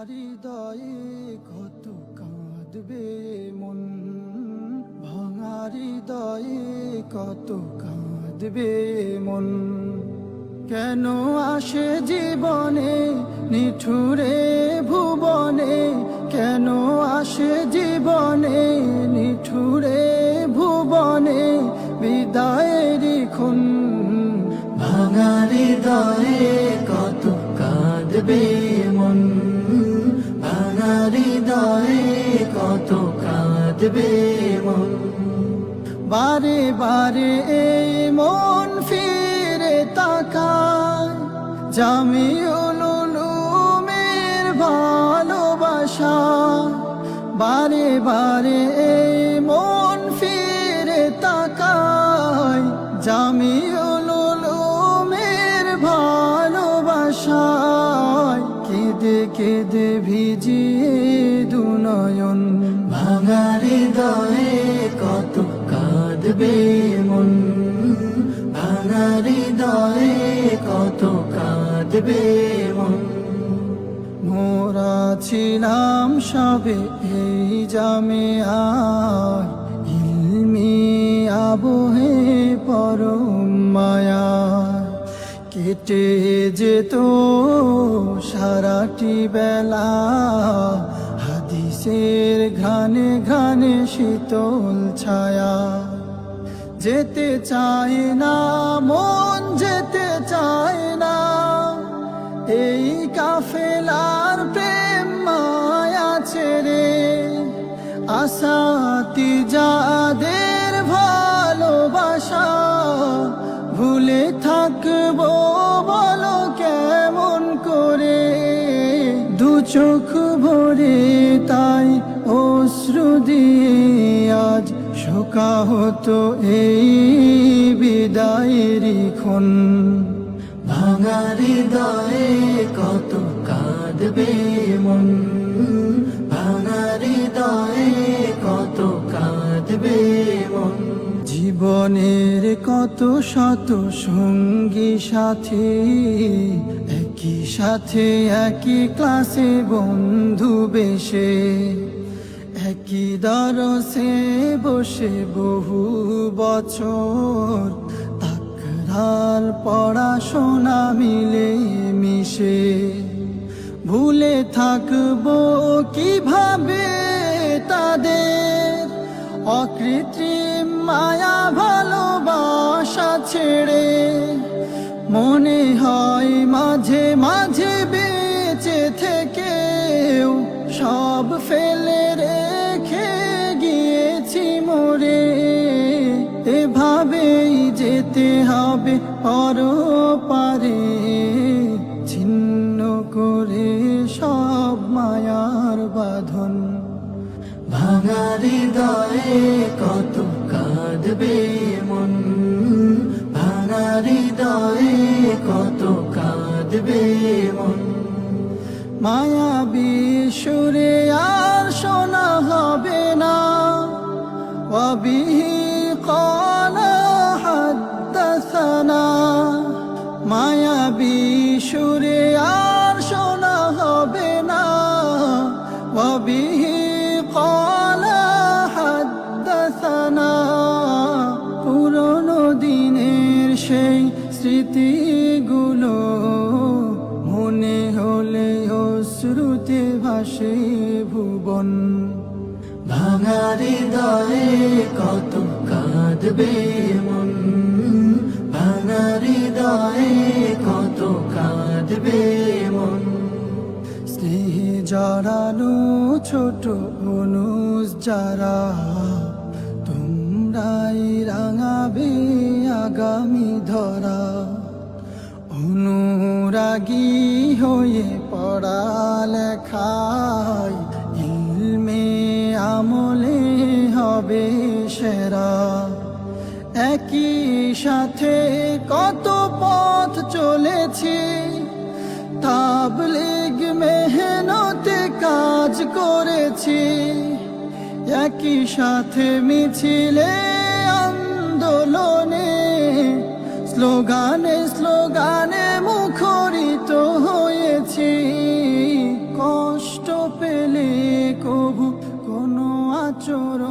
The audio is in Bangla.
হৃদয়ে কত কাঁদবে মন, ভাঙা হৃদয়ে কত কাঁদবে মন। কেন আসে জীবনে নিঠুরে ভুবনে, কেন আসে জীবনে নিঠুরে ভুবনে বিদায়ের ক্ষণ। ভাঙা হৃদয়ে কত কাঁদবে মন, ভাঙা হৃদয়ে কত কাঁদবে মন। বারে বারে এই মন ফিরে তাকায় জামিউল উলুমের ভালোবাসা। বারে বারে এই মন ফিরে তাকায় জামিউল উলুমের ভালোবাসায়। কেঁদে কেঁদে ভিজিয়ে দুনয়ন, ভাঙা হৃদয়ে কত কাঁদবে মন, ভাঙা হৃদয়ে কত কাঁদবে মন। মোরা ছিলাম সবে এই জামিয়ায়, ইলমি আবহে পরম মায়ায়। কেটে যেত সারাটি বেলা হাদিসের ঘ্রাণে ঘ্রাণে শীতল ছায়া। যেতে চায় না মন, যেতে চায় না এই কাফেলার প্রেম মায়া ছেড়ে। আসাতি যাদের ভালোবাসা ভুলে থাকবো বলো কেমন করে। দু চোখ ভরে তাই অশ্রু দিয়ে আজ শোকা হতো এই বিদায়ের ক্ষণ। ভাঙা হৃদয়ে কত কাঁদবে মন, ভাঙা হৃদয়ে কত কাঁদবে মন। জীবনের কত শত সঙ্গী সাথী, একই সাথে একই ক্লাসে বন্ধু বেশে, একই দরসে বসে বহু বছর তাকরার পড়াশোনা মিলে মিশে। ভুলে থাকবো কিভাবে তাদের অকৃত্রিম মায়া ভালোবাসা ছেড়ে। মনে হয় মাঝে মাঝে বেঁচে থেকেও সব ফেলে রেখে গিয়েছি মরে। এভাবেই যেতে হবে পরপারে, ছিন্ন করে সব মায়ার বাঁধন। ভাঙা হৃদয়ে কত কাঁদবে মন, ভাঙা হৃদয়ে কত কাঁদবে মন। মায়াবী সুরে আর শোনা হবে না, ওয়াবিহি ক্বালা হাদ্দাসানা। মায়াবী সুরে আর শোনা হবে না, ওয়াবিহি ক্বালা হাদ্দাসানা। পুরনো দিনের সেই স্মৃতিগুলো মনে হলে অশ্রুতে ভাসে ভুবন। ভাঙা হৃদয়ে কত কাঁদবে মন, ভাঙা হৃদয়ে কত কাঁদবে মন। স্নেহে জড়ানো ছোট অনুষ যারা, তোমরাই রাঙাবে আগামী ধরা। অনুরাগী হয়ে পড়ালেখায় ইলমে আমলে হবে সেরা। একই সাথে কত পথ চলেছি, তাবলীগ মেহনতে কাজ করেছি। একই সাথে মিছিলে আন্দোলনে স্লোগানে স্লোগানে মুখরিত হয়েছি। কষ্ট চোর